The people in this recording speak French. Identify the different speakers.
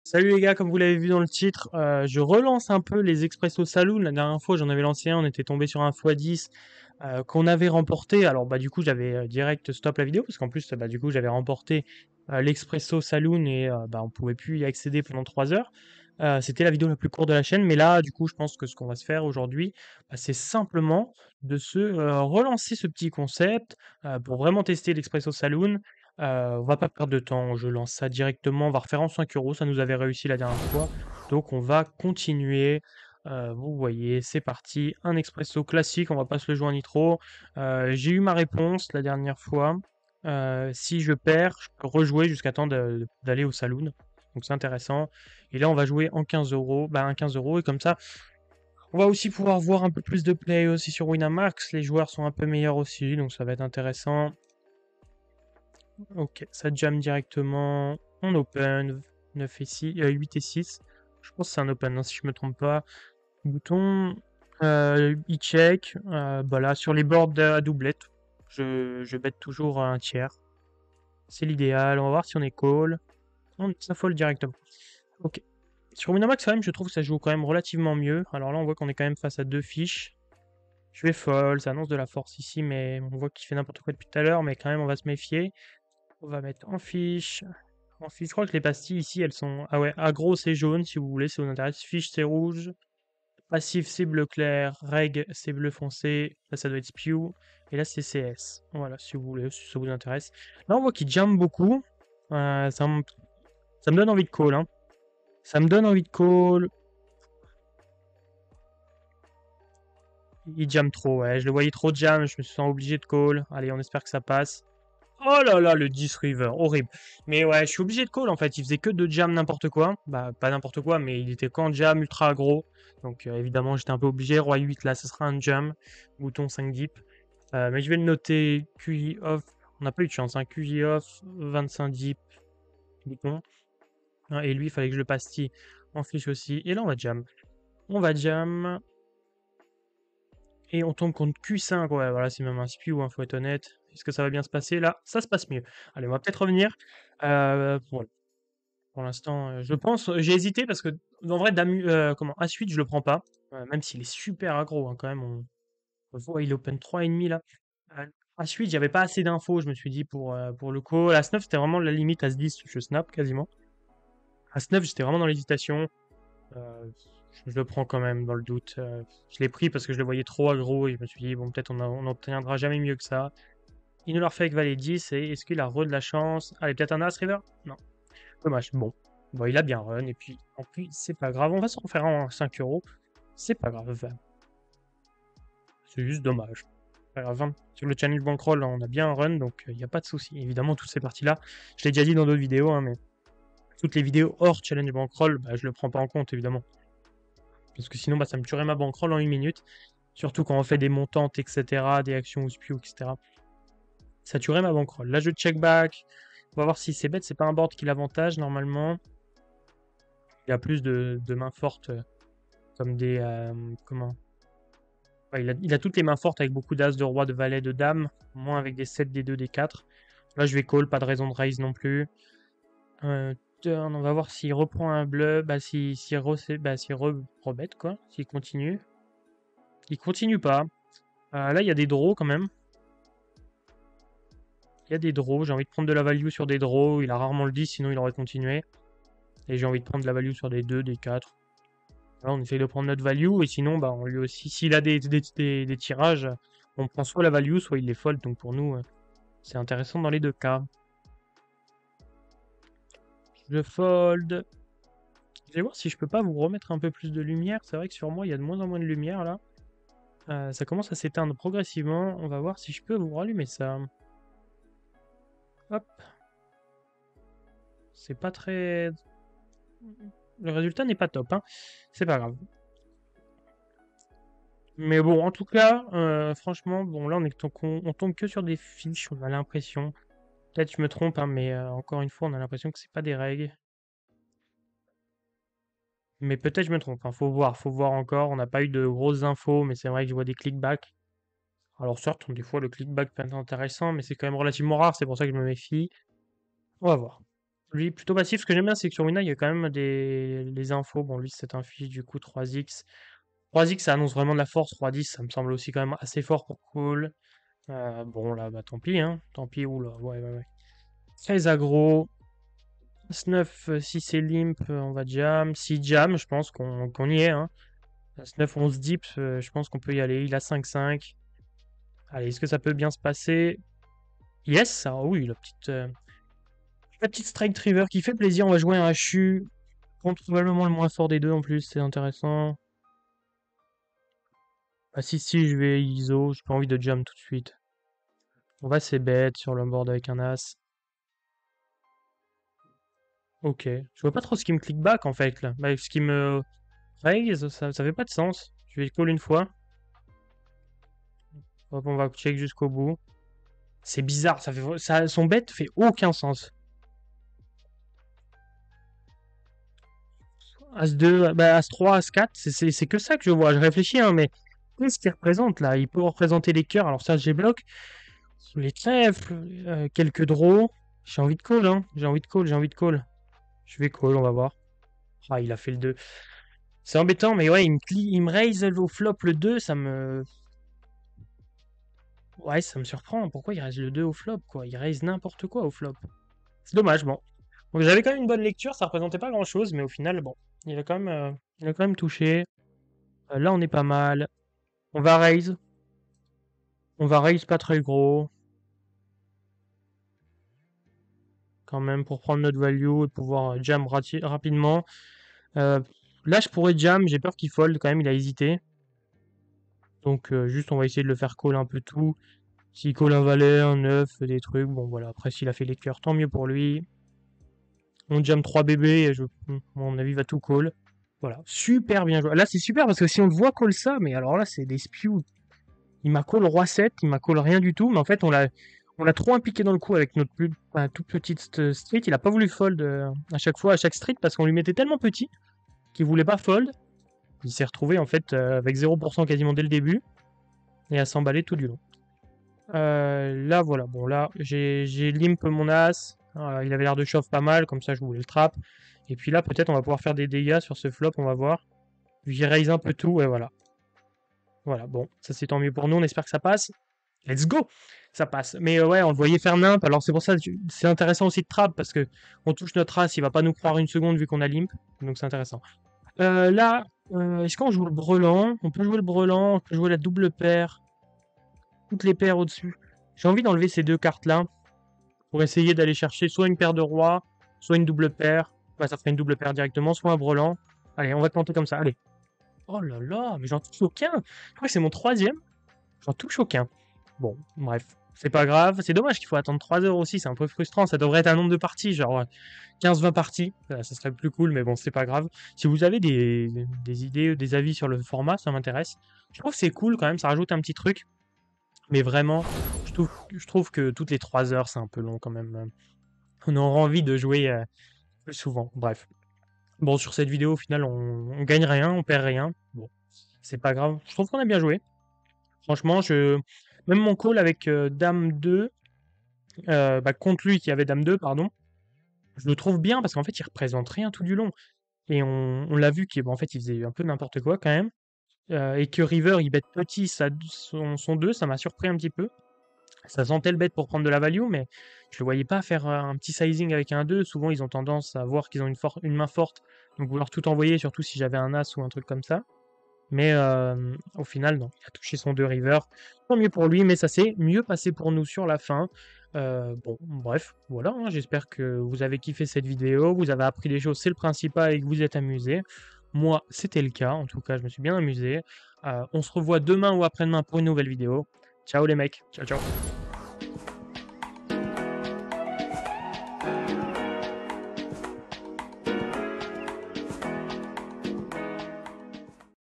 Speaker 1: Salut les gars, comme vous l'avez vu dans le titre, je relance un peu les Expresso Saloon. La dernière fois, j'en avais lancé un, on était tombé sur un x10 qu'on avait remporté. Alors bah du coup, j'avais direct stop la vidéo parce qu'en plus, bah du coup, j'avais remporté l'Expresso Saloon et bah on pouvait plus y accéder pendant 3 heures. C'était la vidéo la plus courte de la chaîne, mais là, du coup, je pense que ce qu'on va se faire aujourd'hui, bah, c'est simplement de se relancer ce petit concept pour vraiment tester l'Expresso Saloon. On va pas perdre de temps, je lance ça directement, on va refaire en 5 euros, ça nous avait réussi la dernière fois. Donc on va continuer. Vous voyez, c'est parti. Un expresso classique, on va pas se le jouer en nitro. J'ai eu ma réponse la dernière fois. Si je perds, je peux rejouer jusqu'à temps d'aller au saloon. Donc c'est intéressant. Et là, on va jouer en 15 euros. Bah, un 15 euros. Et comme ça, on va aussi pouvoir voir un peu plus de play aussi sur Winamax. Les joueurs sont un peu meilleurs aussi, donc ça va être intéressant. Ok, ça jam directement. On open 9 et 6, 8 et 6. Je pense que c'est un open, hein, si je me trompe pas. Bouton, e-check. Bah là, sur les boards à doublette, je bête toujours un tiers. C'est l'idéal. On va voir si on est call. Ça fold directement. Ok. Sur Winamax, quand même, je trouve que ça joue quand même relativement mieux. Alors là, on voit qu'on est quand même face à deux fiches. Je vais fold, ça annonce de la force ici, mais on voit qu'il fait n'importe quoi depuis tout à l'heure, mais quand même, on va se méfier. On va mettre en fiche. En fiche, je crois que les pastilles ici, elles sont. Ah ouais, aggro c'est jaune si vous voulez, si vous intéresse. Fiche c'est rouge. Passif c'est bleu clair. Reg c'est bleu foncé. Là ça doit être Spew. Et là c'est CS. Voilà, si vous voulez, si ça vous intéresse. Là on voit qu'il jam beaucoup. Ça me donne envie de call. Hein. Ça me donne envie de call. Il jam trop, ouais. Je le voyais trop jam, je me sens obligé de call. Allez, on espère que ça passe. Oh là là, le 10 river, horrible. Mais ouais, je suis obligé de call en fait. Il faisait que de jam n'importe quoi. Bah, pas n'importe quoi, mais il était qu'en jam ultra aggro. Donc évidemment, j'étais un peu obligé. Roi 8, là, ce sera un jam. Bouton 5 deep. Mais je vais le noter. QI off. On n'a pas eu de chance. Hein. QI off, 25 deep. Bouton. Hein, et lui, il fallait que je le pastille en fiche aussi. Et là, on va jam. On va jam. Et on tombe contre Q5. Ouais, voilà, c'est même un spew, hein, faut être honnête. Est-ce que ça va bien se passer là? Ça se passe mieux. Allez, on va peut-être revenir. Voilà. Pour l'instant, je pense, j'ai hésité parce que, en vrai, comment, A8, je le prends pas. Même s'il est super aggro, hein, quand même. On voit, il open 3,5 là. Euh, A8, j'avais pas assez d'infos, je me suis dit, pour le call. As-9, c'était vraiment la limite. As-10, je snap quasiment. As-9, j'étais vraiment dans l'hésitation. Euh, je le prends quand même dans le doute. Je l'ai pris parce que je le voyais trop aggro et je me suis dit, bon, peut-être on n'obtiendra jamais mieux que ça. Il nous leur fait avec valet 10 et est-ce qu'il a re de la chance? Allez, peut-être un As River? Non. Dommage. Bon, il a bien run et puis en plus, c'est pas grave. On va se refaire en 5 euros. C'est pas grave. C'est juste dommage. Pas grave, hein. Sur le challenge bankroll, on a bien un run donc il n'y a pas de souci. Évidemment, toutes ces parties-là, je l'ai déjà dit dans d'autres vidéos, hein, mais toutes les vidéos hors challenge bankroll, bah, je le prends pas en compte évidemment. Parce que sinon, bah, ça me tuerait ma bankroll en 1 minute. Surtout quand on fait des montantes, etc., des actions ou spew, etc. Ça tuerait ma bankroll. Là, je check back. On va voir si c'est bête. C'est pas un board qui l'avantage normalement. Il a plus de mains fortes comme des. Comment ouais, il a toutes les mains fortes avec beaucoup d'as, de roi, de valet, de dame. Moins avec des 7, des 2, des 4. Là, je vais call. Pas de raison de raise non plus. Turn, on va voir s'il reprend un bleu. Bah, s'il rebête, quoi. S'il continue. Il continue pas. Là, il y a des draws quand même. Il y a des draws. J'ai envie de prendre de la value sur des draws. Il a rarement le 10, sinon il aurait continué. Et j'ai envie de prendre de la value sur des 2, des 4. Là, on essaye de prendre notre value. Et sinon, bah, on lui aussi, s'il a des tirages, on prend soit la value, soit il les fold. Donc pour nous, c'est intéressant dans les deux cas. Je fold. Je vais voir si je peux pas vous remettre un peu plus de lumière. C'est vrai que sur moi, il y a de moins en moins de lumière là. Ça commence à s'éteindre progressivement. On va voir si je peux vous rallumer ça. Hop. C'est pas très... Le résultat n'est pas top, hein. C'est pas grave. Mais bon, en tout cas, franchement, bon là on tombe que sur des fiches, on a l'impression. Peut-être je me trompe, hein, mais encore une fois, on a l'impression que c'est pas des règles. Mais peut-être je me trompe, hein, faut voir encore. On n'a pas eu de grosses infos, mais c'est vrai que je vois des clickbacks. Alors certes, des fois le clickback peut être intéressant, mais c'est quand même relativement rare, c'est pour ça que je me méfie. On va voir. Lui, plutôt passif. Ce que j'aime bien, c'est que sur Wina, il y a quand même les infos. Bon, lui, c'est un fiche, du coup, 3x. 3x, ça annonce vraiment de la force. 3-10, ça me semble aussi quand même assez fort pour Call. Bon, là, bah tant pis, hein. Tant pis, oula, ouais. 13 aggro. 9 si c'est limp, on va jam. Si jam, je pense qu'on y est, hein. 9 11 dips, je pense qu'on peut y aller. Il a 5-5. Allez, est-ce que ça peut bien se passer? Yes, ah oui, la petite Strike Trigger qui fait plaisir. On va jouer un HU contre probablement le moins fort des deux en plus, c'est intéressant. Ah si, je vais ISO, j'ai pas envie de jam tout de suite. On va c'est bête sur le board avec un as. Ok, je vois pas trop ce qui me click back en fait là. Bah, ce qui me raise, ça fait pas de sens. Je vais call une fois. Hop, on va check jusqu'au bout. C'est bizarre, son bet fait aucun sens. As-2, bah, As-3, As-4, c'est que ça que je vois. Je réfléchis, hein, mais qu'est-ce qu'il représente là? Il peut représenter les cœurs. Alors ça, j'ai bloqué. Les trèfles, quelques draws. J'ai envie de call, hein. J'ai envie de call. Je vais call, on va voir. Ah, il a fait le 2. C'est embêtant, mais ouais, il me raise au flop le 2, ça me... Ouais, ça me surprend. Pourquoi il raise le 2 au flop, quoi? Il raise n'importe quoi au flop. C'est dommage, bon. Donc j'avais quand même une bonne lecture, ça représentait pas grand-chose, mais au final, bon, il a quand même touché. Là, on est pas mal. On va raise. On va raise pas très gros. Quand même, pour prendre notre value et pouvoir jam rapidement. Là, je pourrais jam, j'ai peur qu'il fold quand même, il a hésité. Donc, juste, on va essayer de le faire call un peu tout. S'il call un valet, un 9, des trucs, bon voilà. Après, s'il a fait les cœurs, tant mieux pour lui. On jam 3 bébés, et à mon avis, il va tout call. Voilà, super bien joué. Là, c'est super parce que si on le voit call ça, mais alors là, c'est des spews. Il m'a call roi 7, il m'a call rien du tout, mais en fait, on l'a trop impliqué dans le coup avec notre toute petite street. Il a pas voulu fold à chaque fois, à chaque street, parce qu'on lui mettait tellement petit qu'il voulait pas fold. Il s'est retrouvé en fait avec 0% quasiment dès le début et à s'emballer tout du long. Là, voilà. Bon, là, j'ai limp mon as. Il avait l'air de chauffe pas mal, comme ça, je voulais le trap. Et puis là, peut-être, on va pouvoir faire des dégâts sur ce flop, on va voir. J'ai raise un peu tout, et voilà. Voilà, bon, ça c'est tant mieux pour nous, on espère que ça passe. Let's go! Ça passe. Mais ouais, on le voyait faire nimp, alors c'est pour ça que c'est intéressant aussi de trap, parce que on touche notre as, il va pas nous croire une seconde vu qu'on a limp, donc c'est intéressant. Là, est-ce qu'on joue le brelan? On peut jouer le brelan, on peut jouer la double paire. Toutes les paires au-dessus. J'ai envie d'enlever ces deux cartes-là pour essayer d'aller chercher soit une paire de rois, soit une double paire. Bah, ça ferait une double paire directement, soit un brelan. Allez, on va tenter comme ça, allez. Oh là là, mais j'en touche aucun. Je crois que c'est mon troisième. J'en touche aucun. Bon, bref, c'est pas grave. C'est dommage qu'il faut attendre 3 heures aussi, c'est un peu frustrant. Ça devrait être un nombre de parties, genre 15-20 parties. Ça serait plus cool, mais bon, c'est pas grave. Si vous avez des idées, des avis sur le format, ça m'intéresse. Je trouve que c'est cool quand même, ça rajoute un petit truc. Mais vraiment, je trouve que toutes les 3 heures, c'est un peu long quand même. On aura envie de jouer plus souvent. Bref. Bon, sur cette vidéo, au final, on gagne rien, on perd rien. Bon, c'est pas grave. Je trouve qu'on a bien joué. Franchement, même mon call avec Dame 2, contre lui qui avait Dame 2, pardon, je le trouve bien parce qu'en fait, il représente rien tout du long. Et on l'a vu qu'en fait, il faisait un peu n'importe quoi quand même. Et que River, il bet petit son 2, ça m'a surpris un petit peu. Ça sentait le bet pour prendre de la value, mais je le voyais pas faire un petit sizing avec un 2. Souvent, ils ont tendance à voir qu'ils ont une main forte, donc vouloir tout envoyer, surtout si j'avais un as ou un truc comme ça. Mais au final, non, il a touché son 2 river. Tant mieux pour lui, mais ça s'est mieux passé pour nous sur la fin. Bon, bref, voilà, hein, j'espère que vous avez kiffé cette vidéo, vous avez appris des choses, c'est le principal, et que vous êtes amusé. Moi, c'était le cas, en tout cas, je me suis bien amusé. On se revoit demain ou après-demain pour une nouvelle vidéo. Ciao les mecs, ciao ciao.